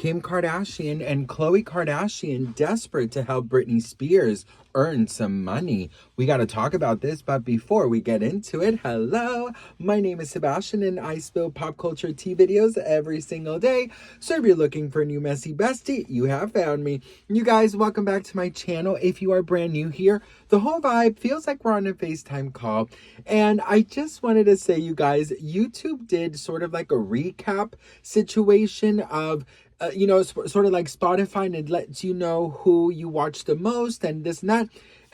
Kim Kardashian and Khloe Kardashian desperate to help Britney Spears earn some money. We got to talk about this, but before we get into it, hello, my name is Sebastian and I spill pop culture tea videos every single day. So if you're looking for a new messy bestie, you have found me. You guys, welcome back to my channel. If you are brand new here, the whole vibe feels like we're on a FaceTime call. And I just wanted to say, you guys, YouTube did sort of like a recap situation of sort of like Spotify, and it lets you know who you watch the most and this and that.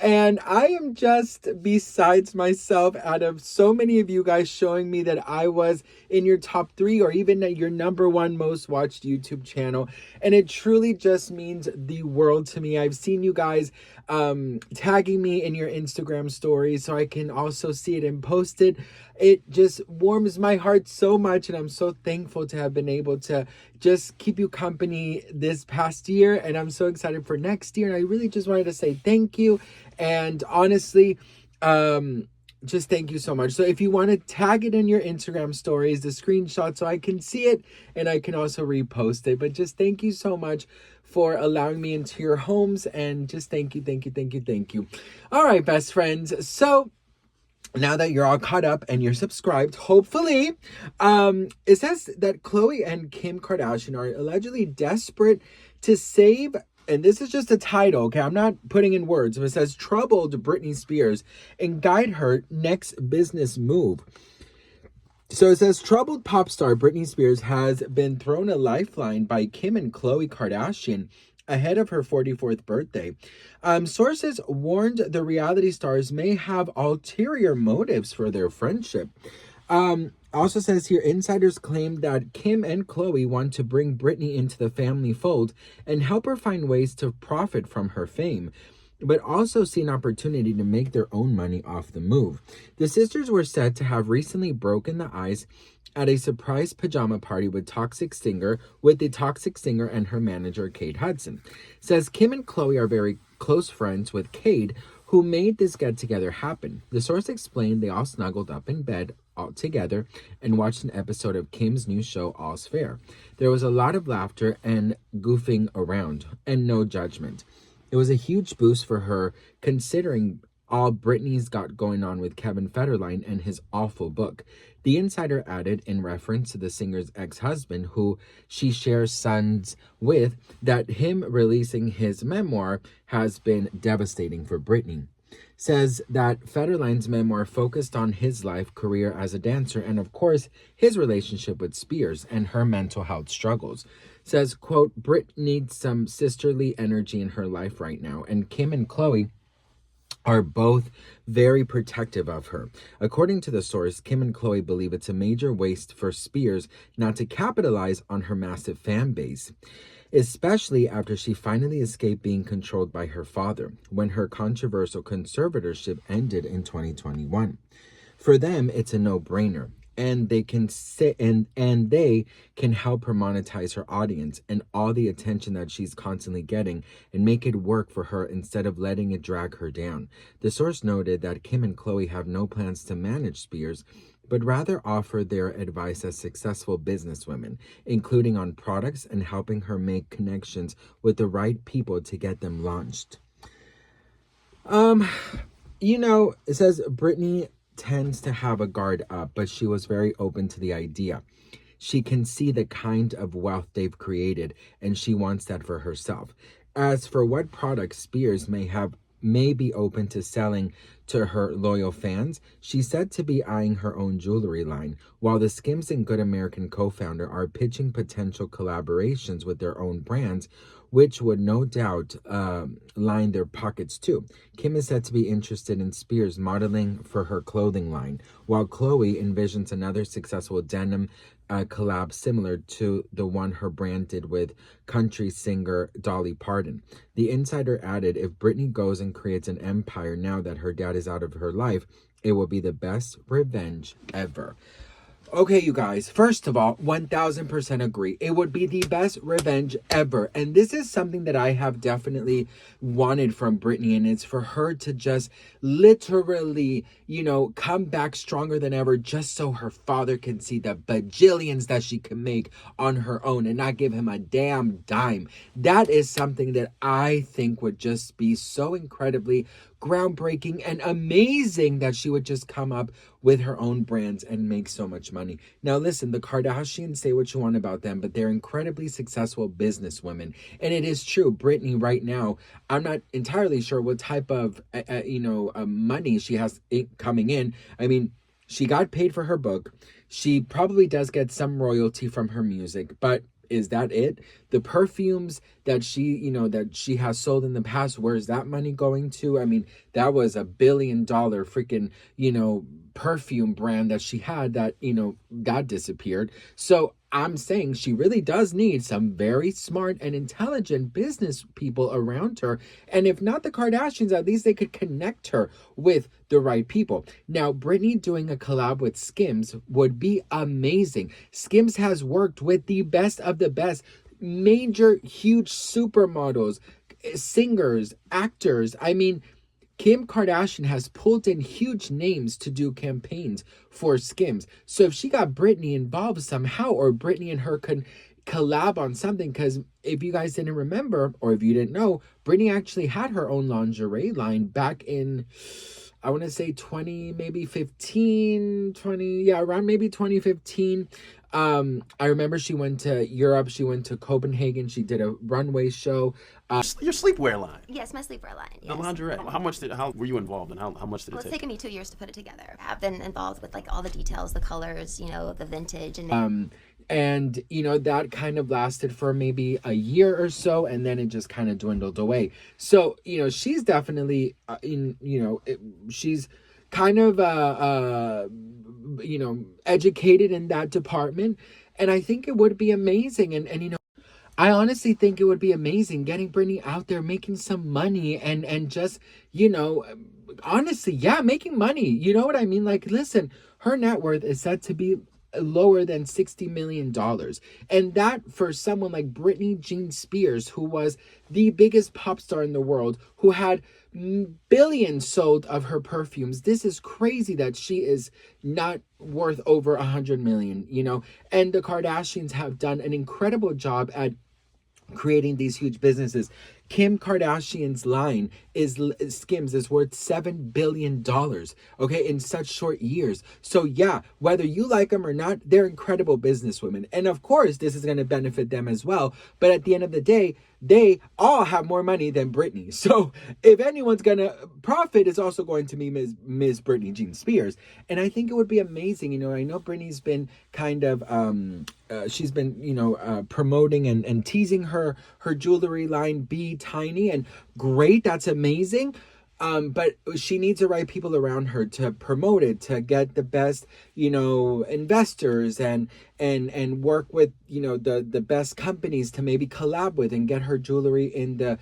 And I am just besides myself out of so many of you guys showing me that I was in your top 3 or even your number 1 most watched YouTube channel. And it truly just means the world to me. I've seen you guys tagging me in your Instagram stories so I can also see it and post it. It just warms my heart so much, and I'm so thankful to have been able to just keep you company this past year, and I'm so excited for next year. And I really just wanted to say thank you, and honestly, just thank you so much. So if you want to tag it in your Instagram stories, the screenshot, so I can see it and I can also repost it. But just thank you so much for allowing me into your homes, and just thank you. All right, best friends. So now that you're all caught up and you're subscribed, hopefully, it says that Khloe and Kim Kardashian are allegedly desperate to save, and this is just a title, okay? I'm not putting in words. It says troubled Britney Spears and guide her next business move. So it says troubled pop star Britney Spears has been thrown a lifeline by Kim and Khloe Kardashian ahead of her 44th birthday. Sources warned the reality stars may have ulterior motives for their friendship. Also says here, insiders claim that Kim and Khloe want to bring Britney into the family fold and help her find ways to profit from her fame, but also see an opportunity to make their own money off the move. The sisters were said to have recently broken the ice at a surprise pajama party with the Toxic Singer and her manager, Kate Hudson. Says Kim and Khloe are very close friends with Kate, who made this get-together happen. The source explained they all snuggled up in bed all together and watched an episode of Kim's new show, All's Fair. There was a lot of laughter and goofing around, and no judgment. It was a huge boost for her, considering all Britney's got going on with Kevin Federline and his awful book. The insider added, in reference to the singer's ex-husband, who she shares sons with, that him releasing his memoir has been devastating for Britney. Says that Federline's memoir focused on his life, career as a dancer, and of course, his relationship with Spears and her mental health struggles. Says, quote, Brit needs some sisterly energy in her life right now, and Kim and Khloe are both very protective of her. According to the source, Kim and Khloe believe it's a major waste for Spears not to capitalize on her massive fan base, especially after she finally escaped being controlled by her father when her controversial conservatorship ended in 2021. For them, it's a no-brainer, and they can sit and they can help her monetize her audience and all the attention that she's constantly getting and make it work for her instead of letting it drag her down. The source noted that Kim and Khloe have no plans to manage Spears, but rather offer their advice as successful businesswomen, including on products and helping her make connections with the right people to get them launched. It says Britney tends to have a guard up, but she was very open to the idea. She can see the kind of wealth they've created, and she wants that for herself. As for what products Spears may be open to selling to her loyal fans, she's said to be eyeing her own jewelry line, while the Skims and Good American co-founder are pitching potential collaborations with their own brands, which would no doubt line their pockets too. Kim is said to be interested in Spears modeling for her clothing line, while Khloe envisions another successful denim collab similar to the one her brand did with country singer Dolly Parton. The insider added, if Britney goes and creates an empire now that her dad is out of her life, it will be the best revenge ever. Okay, you guys, first of all, 1000% agree. It would be the best revenge ever. And this is something that I have definitely wanted from Britney, and it's for her to just literally, come back stronger than ever, just so her father can see the bajillions that she can make on her own and not give him a damn dime. That is something that I think would just be so incredibly groundbreaking and amazing, that she would just come up with her own brands and make so much money. Now listen, the Kardashians, say what you want about them, but they're incredibly successful businesswomen. And it is true, Britney right now, I'm not entirely sure what type of money she has coming in. I mean, she got paid for her book. She probably does get some royalty from her music, but is that it? The perfumes that she has sold in the past, where's that money going to? I mean, that was $1 billion freaking, perfume brand that she had that, that disappeared. So I'm saying she really does need some very smart and intelligent business people around her. And if not the Kardashians, at least they could connect her with the right people. Now, Britney doing a collab with Skims would be amazing. Skims has worked with the best of the best, major, huge supermodels, singers, actors. I mean, Kim Kardashian has pulled in huge names to do campaigns for Skims. So if she got Britney involved somehow, or Britney and her can collab on something, because if you guys didn't remember, or if you didn't know, Britney actually had her own lingerie line back in, I want to say 2015, around maybe 2015. I remember she went to Europe, she went to Copenhagen, she did a runway show. Your sleepwear line. Yes, my sleepwear line. Yes. The lingerie. How were you involved, and how much did it take? It's taken me 2 years to put it together. I've been involved with all the details, the colors, the vintage, and that kind of lasted for maybe a year or so, and then it just kind of dwindled away. So she's definitely she's kind of educated in that department, and I think it would be amazing. And I honestly think it would be amazing getting Britney out there making some money and just, honestly, making money. You know what I mean? Like, listen, her net worth is said to be lower than $60 million. And that, for someone like Britney Jean Spears, who was the biggest pop star in the world, who had billions sold of her perfumes, this is crazy that she is not worth over 100 million, and the Kardashians have done an incredible job at creating these huge businesses. Kim Kardashian's line Skims is worth $7 billion, okay, in such short years. So whether you like them or not, they're incredible businesswomen. And of course, this is going to benefit them as well. But at the end of the day, they all have more money than Britney. So if anyone's going to profit, it's also going to be Ms. Britney Jean Spears. And I think it would be amazing. I know Britney's been kind of, she's been, promoting and teasing her jewelry line, Be Tiny, and great. That's amazing. But she needs the right people around her to promote it, to get the best, investors and work with, the best companies to maybe collab with and get her jewelry in the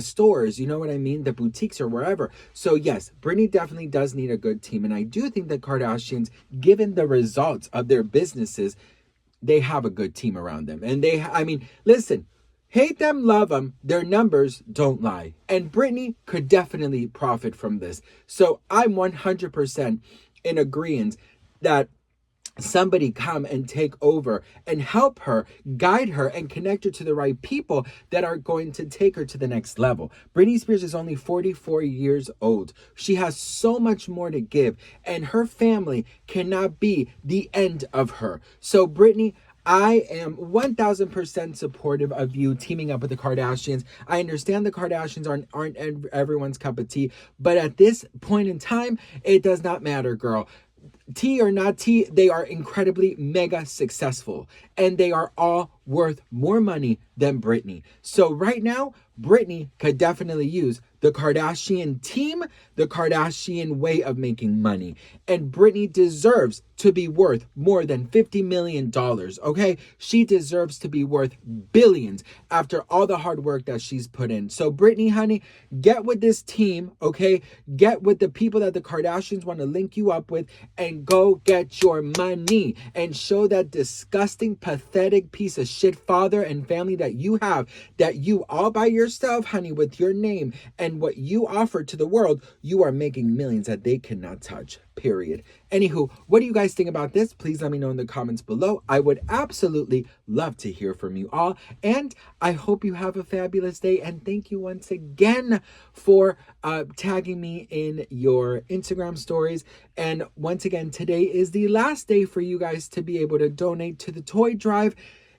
stores, you know what I mean? The boutiques or wherever. So yes, Britney definitely does need a good team. And I do think the Kardashians, given the results of their businesses, they have a good team around them. And listen, hate them, love them, their numbers don't lie. And Britney could definitely profit from this. So I'm 100% in agreement that somebody come and take over and help her, guide her, and connect her to the right people that are going to take her to the next level. Britney Spears is only 44 years old. She has so much more to give, and her family cannot be the end of her. So Britney, I am 1000% supportive of you teaming up with the Kardashians. I understand the Kardashians aren't everyone's cup of tea, but at this point in time, it does not matter, girl. Tea or not tea, they are incredibly mega successful, and they are all worth more money than Britney. So right now, Britney could definitely use the Kardashian team, the Kardashian way of making money. And Britney deserves to be worth more than $50 million, okay? She deserves to be worth billions after all the hard work that she's put in. So Britney, honey, get with this team, okay? Get with the people that the Kardashians want to link you up with and go get your money and show that disgusting, pathetic piece of shit father and family that you have, that you all by yourself, honey, with your name and what you offer to the world, you are making millions that they cannot touch, period. Anywho, what do you guys think about this? Please let me know in the comments below. I would absolutely love to hear from you all. And I hope you have a fabulous day. And thank you once again for tagging me in your Instagram stories. And once again, today is the last day for you guys to be able to donate to the toy drive.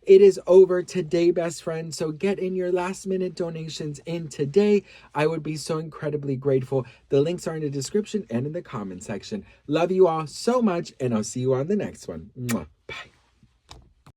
It is over today, best friends. So get in your last minute donations in today. I would be so incredibly grateful. The links are in the description and in the comment section. Love you all so much, and I'll see you on the next one. Mwah.